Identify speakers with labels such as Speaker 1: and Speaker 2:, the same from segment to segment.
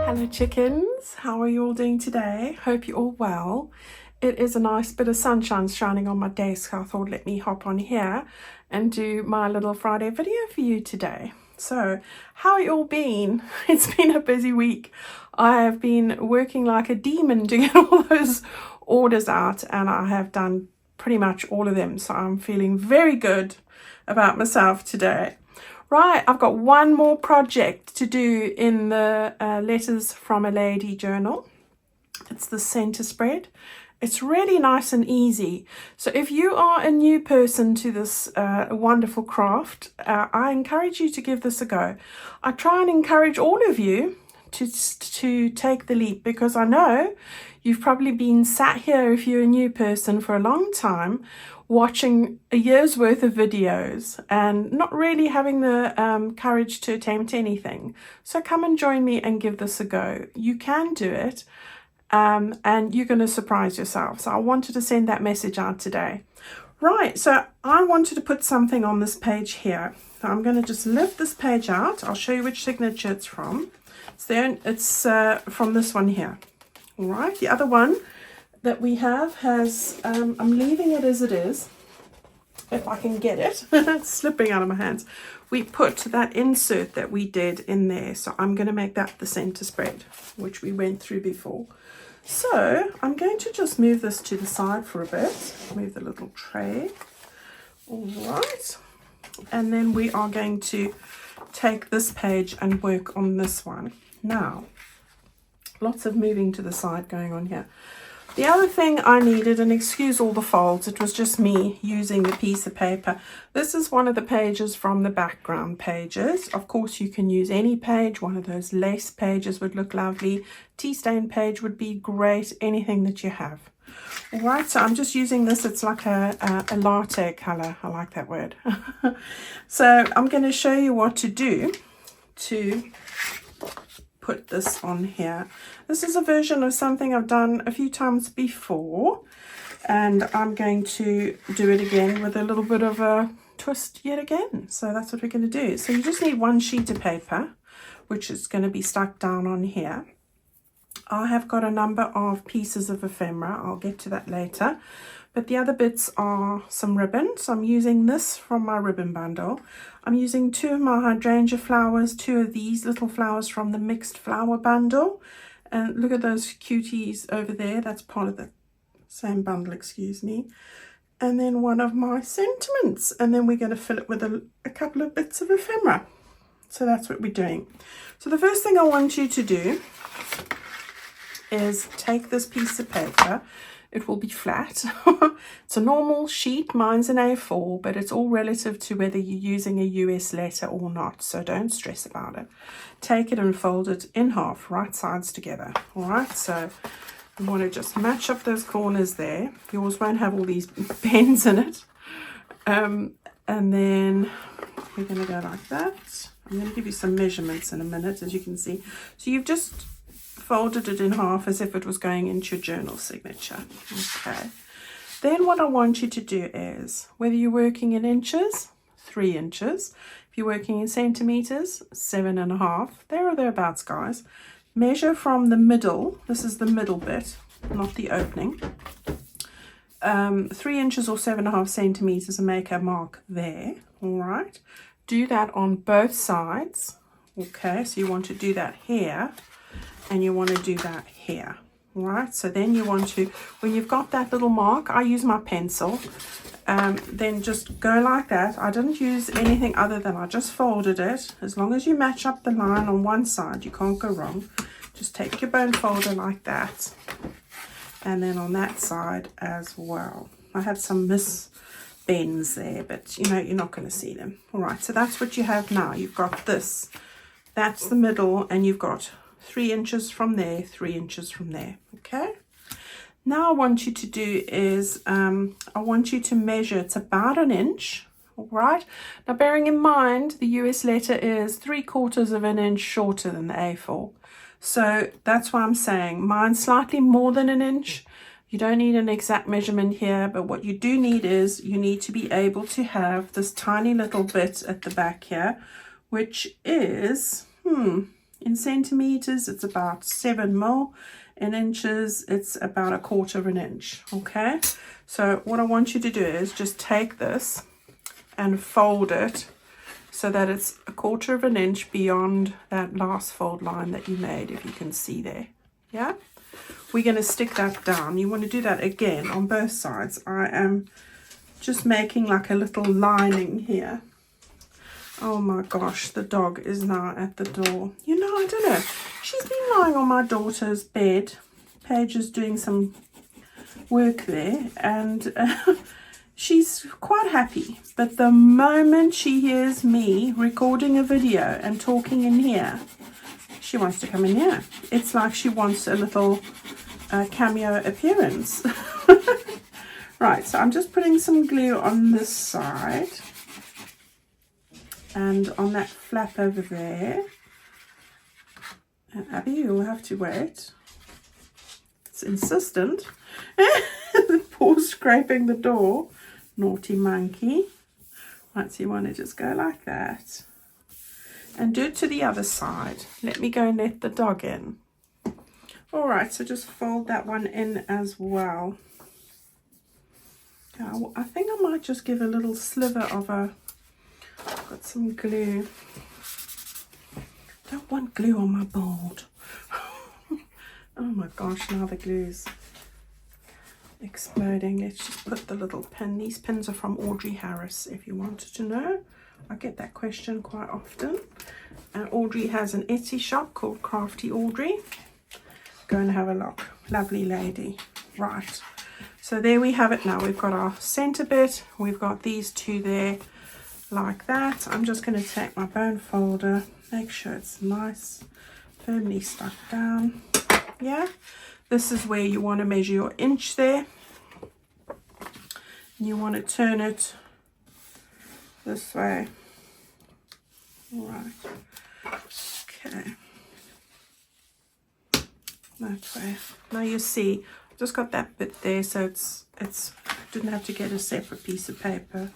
Speaker 1: Hello chickens, how are you all doing today? Hope you're all well. It is a nice bit of sunshine shining on my desk. I thought let me hop on here and do my little Friday video for you today. So how are you all been? It's been a busy week. I have been working like a demon to get all those orders out, and I have done pretty much all of them. So I'm feeling very good about myself today. Right, I've got one more project to do in the Letters from a Lady journal. It's the center spread. It's really nice and easy. So if you are a new person to this wonderful craft, I encourage you to give this a go. I try and encourage all of you to take the leap, because I know you've probably been sat here, if you're a new person, for a long time watching a year's worth of videos and not really having the courage to attempt anything. So come and join me and give this a go. You can do it, and you're going to surprise yourself. So I wanted to send that message out today. Right, so I wanted to put something on this page here. So I'm going to just lift this page out. I'll show you which signature it's from. It's from this one here. All right, the other one that we have has, I'm leaving it as it is, if I can get it. It's slipping out of my hands. We put that insert that we did in there, so I'm going to make that the center spread, which we went through before. So I'm going to just move this to the side for a bit, move the little tray. All right, and then we are going to take this page and work on this one. Now, lots of moving to the side going on here. The other thing I needed, and excuse all the folds, it was just me using the piece of paper. This is one of the pages from the background pages. Of course, you can use any page. One of those lace pages would look lovely. Tea stain page would be great, anything that you have. All right, so I'm just using this. It's like a latte color. I like that word. So I'm going to show you what to do to put this on here. This is a version of something I've done a few times before, and I'm going to do it again with a little bit of a twist yet again. So that's what we're going to do. So you just need one sheet of paper, which is going to be stuck down on here. I have got a number of pieces of ephemera. I'll get to that later. But the other bits are some ribbon. So I'm using this from my ribbon bundle. I'm using 2 of my hydrangea flowers, 2 of these little flowers from the mixed flower bundle. And look at those cuties over there. That's part of the same bundle, excuse me. And then one of my sentiments. And then we're going to fill it with a couple of bits of ephemera. So that's what we're doing. So the first thing I want you to do is take this piece of paper. It will be flat. It's a normal sheet. Mine's an A4, but it's all relative to whether you're using a US letter or not. So don't stress about it. Take it and fold it in half, right sides together. All right, so you want to just match up those corners there. Yours won't have all these bends in it. And then we're going to go like that. I'm going to give you some measurements in a minute, as you can see. So you've just folded it in half as if it was going into your journal signature. Okay. Then what I want you to do is, whether you're working in inches, 3 inches. If you're working in centimeters, 7.5. There or thereabouts, guys. Measure from the middle. This is the middle bit, not the opening. 3 inches or 7.5 centimeters, and make a mark there. All right. Do that on both sides. Okay, so you want to do that here. And you want to do that here. All right, so then you want to, when you've got that little mark, I use my pencil, then just go like that. I didn't use anything other than I just folded it. As long as you match up the line on one side, you can't go wrong. Just take your bone folder like that, and then on that side as well. I had some misbends there, but you know, you're not going to see them. All right, so that's what you have now. You've got this. That's the middle, and you've got 3 inches from there, 3 inches from there. Okay, now I want you to do is I want you to measure. It's about 1 inch. All right, now bearing in mind the US letter is 3/4 of an inch shorter than the A4, so that's why I'm saying mine's slightly more than 1 inch. You don't need an exact measurement here, but what you do need is you need to be able to have this tiny little bit at the back here, which is In centimeters, it's about 7 mil. In inches, it's about 1/4 of an inch. Okay, so what I want you to do is just take this and fold it so that it's 1/4 of an inch beyond that last fold line that you made, if you can see there. Yeah, we're going to stick that down. You want to do that again on both sides. I am just making like a little lining here. Oh my gosh, the dog is now at the door. You know, I don't know. She's been lying on my daughter's bed. Paige is doing some work there, and she's quite happy. But the moment she hears me recording a video and talking in here, she wants to come in here. It's like she wants a little cameo appearance. Right, so I'm just putting some glue on this side. And on that flap over there. And Abby, you'll have to wait. It's insistent. The paw scraping the door. Naughty monkey. Right, so you want to just go like that. And do it to the other side. Let me go and let the dog in. Alright, so just fold that one in as well. I think I might just give a little sliver of a... Got some glue. Don't want glue on my board. Oh my gosh, now the glue's exploding. Let's just put the little pin. These pins are from Audrey Harris, if you wanted to know. I get that question quite often. Audrey has an Etsy shop called Crafty Audrey. Go and have a look. Lovely lady. Right. So there we have it now. We've got our center bit. We've got these two there. Like that. I'm just going to take my bone folder, make sure it's nice, firmly stuck down. Yeah, this is where you want to measure your inch there. And you want to turn it this way. All right. Okay. That way. Now you see, I've just got that bit there, so it's didn't have to get a separate piece of paper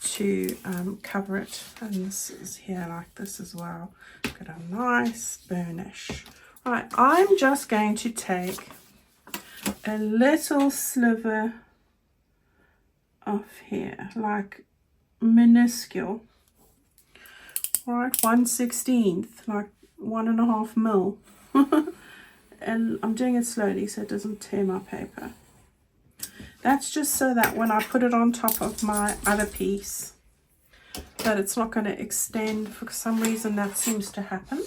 Speaker 1: to cover it, and this is here like this as well. Got a nice burnish. Right, I'm just going to take a little sliver off here, like minuscule. Right, 1/16, like 1.5 mil. And I'm doing it slowly so it doesn't tear my paper. That's just so that when I put it on top of my other piece, that it's not going to extend. For some reason that seems to happen.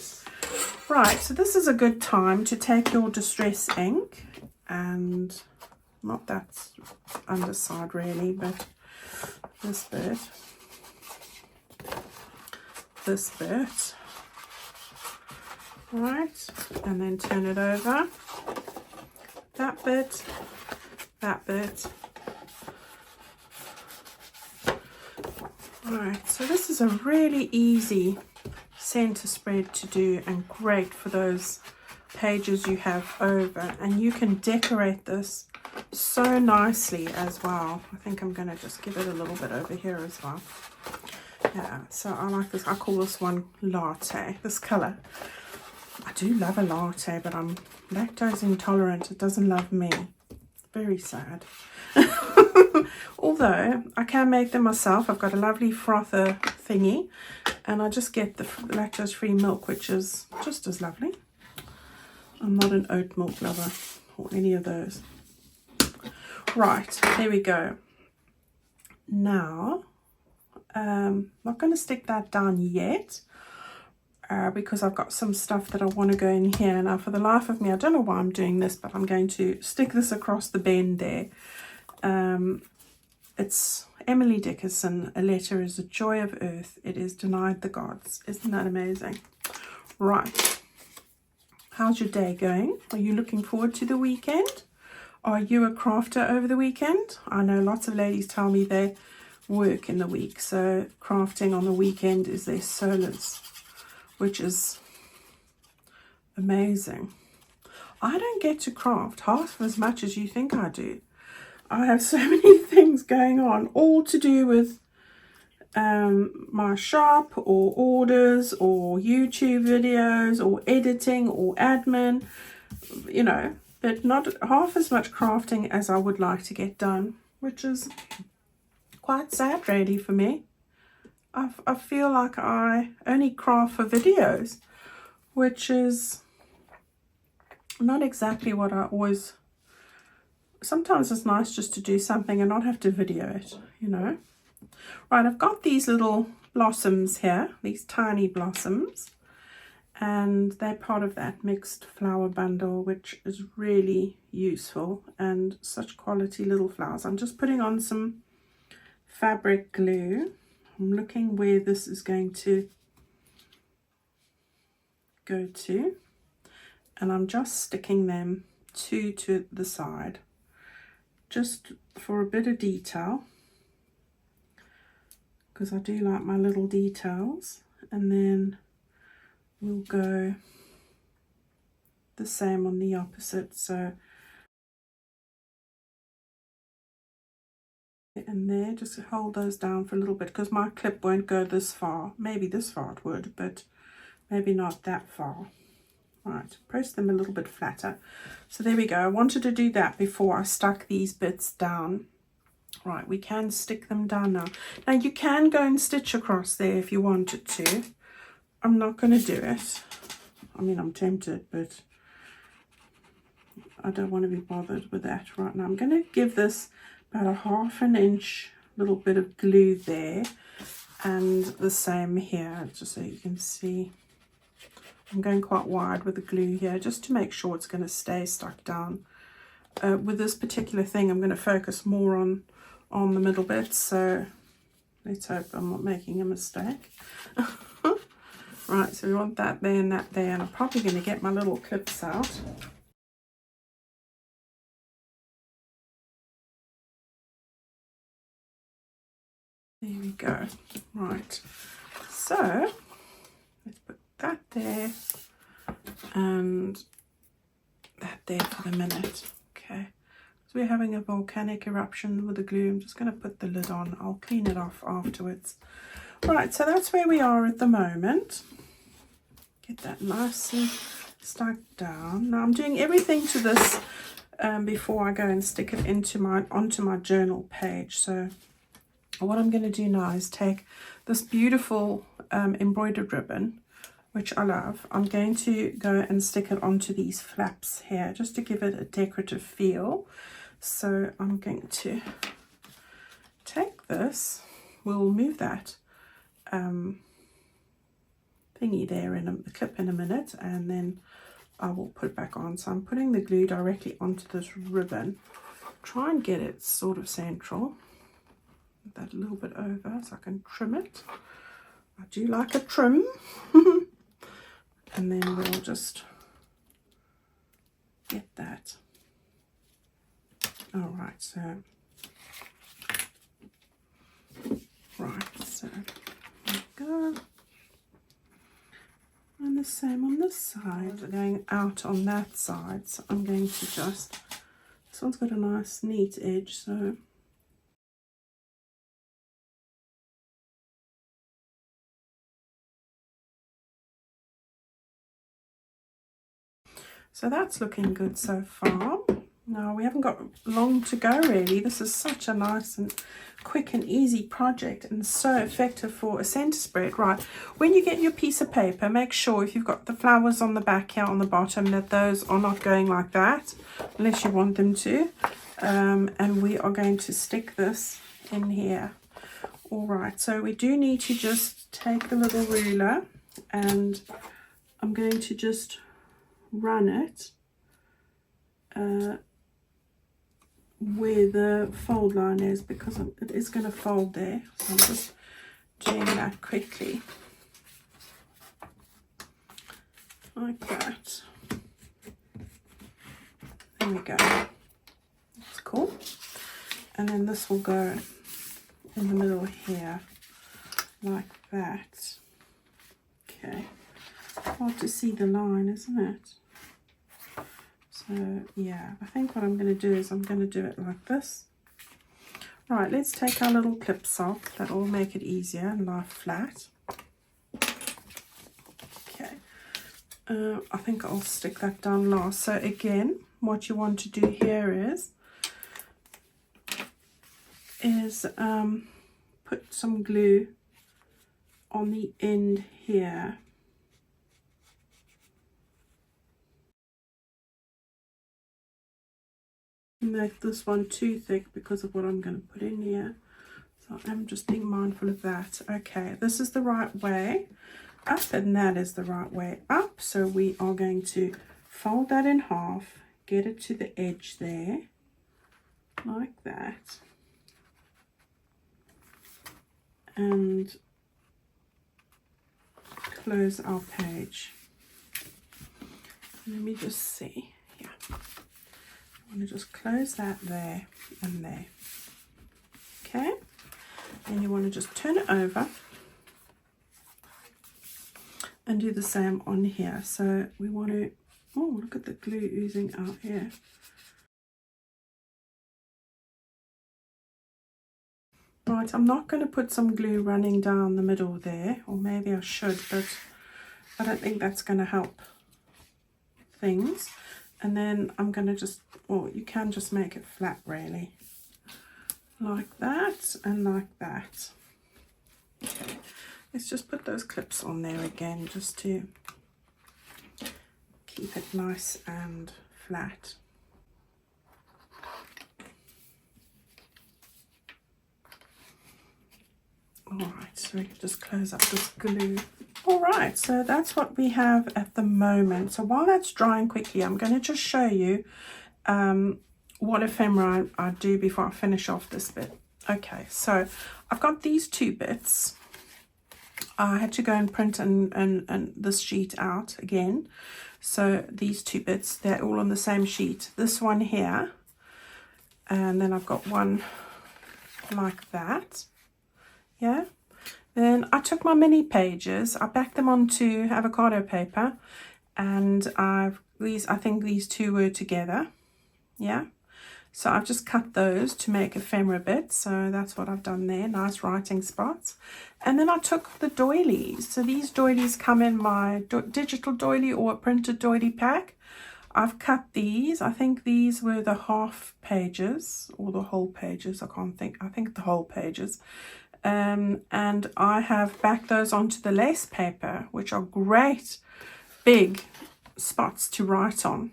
Speaker 1: Right, so this is a good time to take your distress ink, and not that underside really, but this bit, right, and then turn it over, that bit, Alright, so this is a really easy center spread to do, and great for those pages you have over, and you can decorate this so nicely as well. I think I'm going to just give it a little bit over here as well. Yeah, so I like this. I call this one latte, this color. I do love a latte, but I'm lactose intolerant. It doesn't love me. Very sad. Although I can make them myself. I've got a lovely frother thingy, and I just get the lactose free milk, which is just as lovely. I'm not an oat milk lover or any of those. Right, there we go. Now not going to stick that down yet, because I've got some stuff that I want to go in here. Now for the life of me, I don't know why I'm doing this, but I'm going to stick this across the bend there. It's Emily Dickinson, A Letter is a Joy of Earth, It is Denied the Gods. Isn't that amazing? Right, how's your day going? Are you looking forward to the weekend? Are you a crafter over the weekend? I know lots of ladies tell me they work in the week, so crafting on the weekend is their solace, which is amazing. I don't get to craft half as much as you think I do. I have so many things going on, all to do with my shop or orders or YouTube videos or editing or admin, you know, but not half as much crafting as I would like to get done, which is quite sad really for me. I feel like I only craft for videos, which is not exactly what I always... Sometimes it's nice just to do something and not have to video it, you know. Right, I've got these little blossoms here, these tiny blossoms, and they're part of that mixed flower bundle, which is really useful and such quality little flowers. I'm just putting on some fabric glue. I'm looking where this is going to go to, and I'm just sticking them two to the side just for a bit of detail, because I do like my little details. And then we'll go the same on the opposite, so in there, just hold those down for a little bit, because my clip won't go this far. Maybe this far it would, but maybe not that far. Right, press them a little bit flatter. So there we go. I wanted to do that before I stuck these bits down. Right, we can stick them down now. Now you can go and stitch across there if you wanted to. I'm not going to do it. I mean, I'm tempted, but I don't want to be bothered with that right now. I'm going to give this about a ½ an inch little bit of glue there, and the same here, just so you can see. I'm going quite wide with the glue here just to make sure it's going to stay stuck down. With this particular thing, I'm going to focus more on the middle bits, so let's hope I'm not making a mistake. Right, so we want that there and that there, and I'm probably going to get my little clips out. There we go. Right, so let's put that there and that there for the minute. Okay, so we're having a volcanic eruption with the glue. I'm just going to put the lid on. I'll clean it off afterwards. Right, so that's where we are at the moment. Get that nicely stuck down. Now I'm doing everything to this before I go and stick it onto my journal page. So what I'm going to do now is take this beautiful embroidered ribbon, which I love. I'm going to go and stick it onto these flaps here just to give it a decorative feel. So I'm going to take this, we'll move that thingy there in a clip in a minute, and then I will put it back on. So I'm putting the glue directly onto this ribbon. Try and get it sort of central. That a little bit over so I can trim it. I do like a trim. And then we'll just get that. All right, so there we go. And the same on this side, going out on that side. So I'm going to just, this one's got a nice neat edge, so that's looking good so far. Now we haven't got long to go really. This is such a nice and quick and easy project, and so effective for a center spread. Right, when you get your piece of paper, make sure if you've got the flowers on the back here on the bottom that those are not going like that, unless you want them to. And we are going to stick this in here. All right, so we do need to just take the little ruler, and I'm going to just run it where the fold line is, because it is going to fold there. So I'm just doing that quickly like that. There we go. That's cool. And then this will go in the middle here like that. Okay, hard to see the line, isn't it? So yeah, I think what I'm going to do is I'm going to do it like this. Right, let's take our little clips off. That will make it easier and lie flat. Okay, I think I'll stick that down last. So again, what you want to do here is put some glue on the end here. Make this one too thick because of what I'm going to put in here. So I'm just being mindful of that. Okay, this is the right way up and that is the right way up. So we are going to fold that in half, get it to the edge there, like that. And close our page. Let me just see. Yeah. I'm going to just close that there and there. Okay. And you want to just turn it over and do the same on here. So we want to, oh, look at the glue oozing out here. Right, I'm not going to put some glue running down the middle there, or maybe I should, but I don't think that's going to help things. And then I'm going to just, well, you can just make it flat really, like that and like that. Okay, let's just put those clips on there again, just to keep it nice and flat. Alright, so we can just close up this glue. Alright, so that's what we have at the moment. So while that's drying quickly, I'm going to just show you what ephemera I do before I finish off this bit. Okay, so I've got these two bits. I had to go and print and this sheet out again. So these two bits, they're all on the same sheet. This one here, and then I've got one like that. Yeah, then I took my mini pages, I backed them onto avocado paper, and I think these two were together. Yeah, so I've just cut those to make ephemera bits. So that's what I've done there, nice writing spots. And then I took the doilies. So these doilies come in my digital doily or a printed doily pack. I've cut these. I think these were the half pages or the whole pages. I think the whole pages. And I have backed those onto the lace paper, which are great big spots to write on.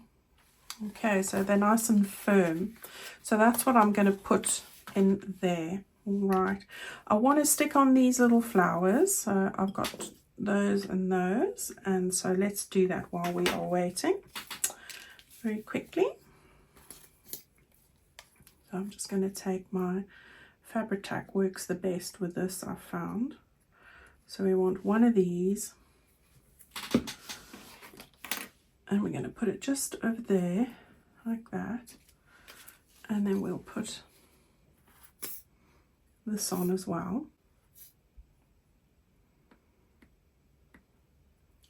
Speaker 1: Okay, so they're nice and firm. So that's what I'm going to put in there. Right, I want to stick on these little flowers. So I've got those and those, and so let's do that while we are waiting very quickly. So I'm just going to take my Fabri-Tac, works the best with this, I've found. So we want one of these, and we're going to put it just over there like that, and then we'll put this on as well.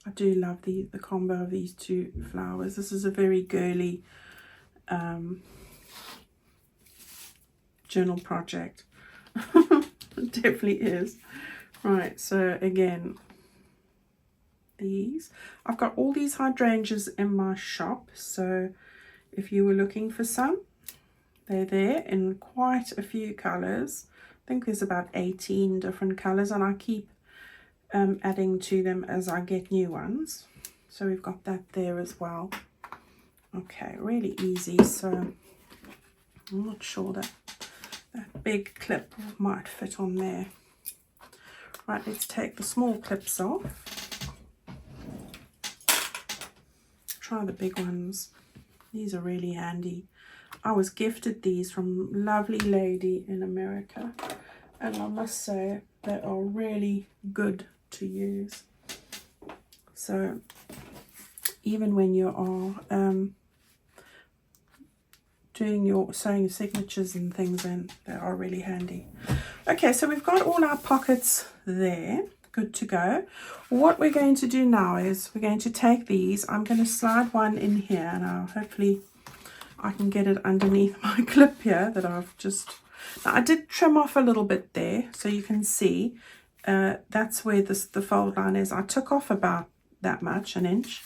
Speaker 1: I do love the combo of these two flowers. This is a very girly journal project. It definitely is. Right, so again, these. I've got all these hydrangeas in my shop, so if you were looking for some, they're there in quite a few colours. I think there's about 18 different colours, and I keep adding to them as I get new ones. So we've got that there as well. Okay, really easy. So I'm not sure that big clip might fit on there. Right, let's take the small clips off. Try the big ones. These are really handy. I was gifted these from a lovely lady in America, and I must say they are really good to use. So even when you are doing your sewing signatures and things in, they are really handy. Okay, so we've got all our pockets there, good to go. What we're going to do now is we're going to take these. I'm going to slide one in here now. Hopefully I can get it underneath my clip here that I've just Now I did trim off a little bit there, so you can see that's where the fold line is. I took off about that much, an inch,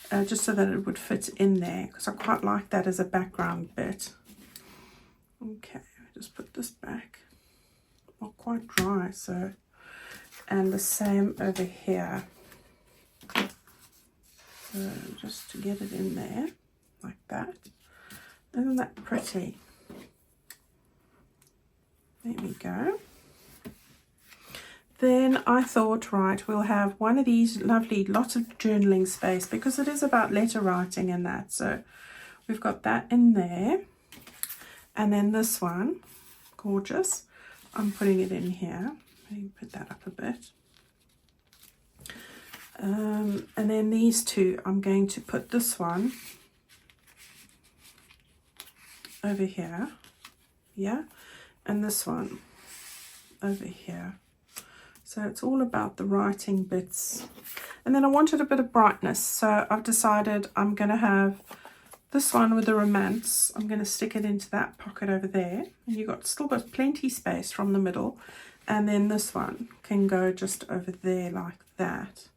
Speaker 1: just so that it would fit in there, because I quite like that as a background bit. Okay, just put this back. Not quite dry, so, and the same over here. So just to get it in there, like that. Isn't that pretty? There we go. Then I thought, right, we'll have one of these lovely, lots of journaling space, because it is about letter writing and that. So we've got that in there. And then this one, gorgeous. I'm putting it in here. Maybe put that up a bit. And then these two, I'm going to put this one over here. Yeah. And this one over here. So it's all about the writing bits. And then I wanted a bit of brightness, so I've decided I'm going to have this one with the romance. I'm going to stick it into that pocket over there. And you've still got plenty space from the middle. And then this one can go just over there like that.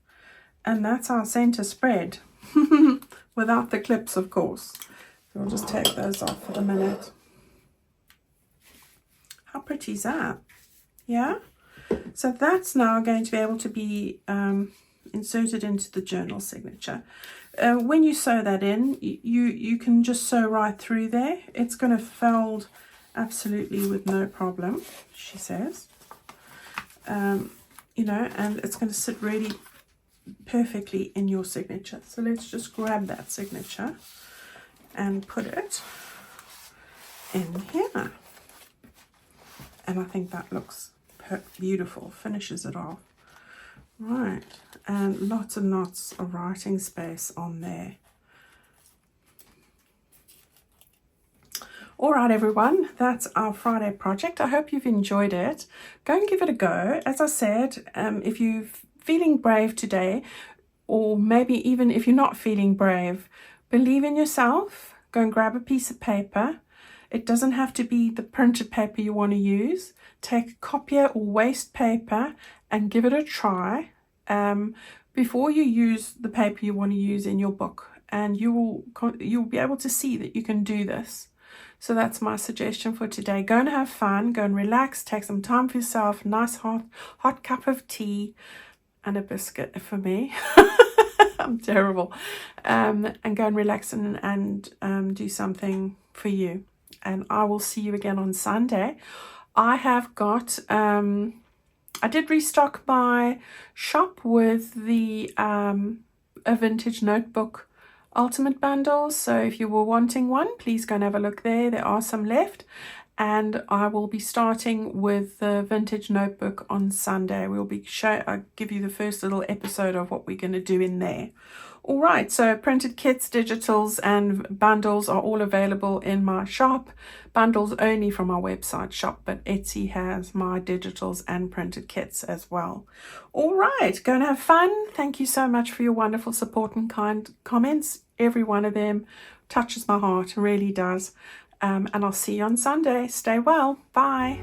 Speaker 1: And that's our center spread. Without the clips, of course. So I'll just take those off for the minute. How pretty is that? Yeah? So that's now going to be able to be inserted into the journal signature. When you sew that in, you can just sew right through there. It's going to fold absolutely with no problem, she says. You know, and it's going to sit really perfectly in your signature. So let's just grab that signature and put it in here. And I think that looks beautiful, finishes it off. Right, and lots and lots of writing space on there. All right, everyone, that's our Friday project. I hope you've enjoyed it. Go and give it a go. As I said, if you're feeling brave today, or maybe even if you're not feeling brave, believe in yourself. Go and grab a piece of paper. It doesn't have to be the printed paper you want to use. Take copier or waste paper and give it a try before you use the paper you want to use in your book. And you'll be able to see that you can do this. So that's my suggestion for today. Go and have fun. Go and relax. Take some time for yourself. Nice hot cup of tea and a biscuit for me. I'm terrible. And go and relax and do something for you. And I will see you again on Sunday. I have got, I did restock my shop with the a vintage notebook ultimate bundles. So if you were wanting one, please go and have a look there. There are some left. And I will be starting with the vintage notebook on Sunday. We'll be I'll give you the first little episode of what we're going to do in there. All right, so printed kits, digitals, and bundles are all available in my shop. Bundles only from our website shop, but Etsy has my digitals and printed kits as well. All right, go and have fun. Thank you so much for your wonderful support and kind comments. Every one of them touches my heart, really does. And I'll see you on Sunday. Stay well. Bye.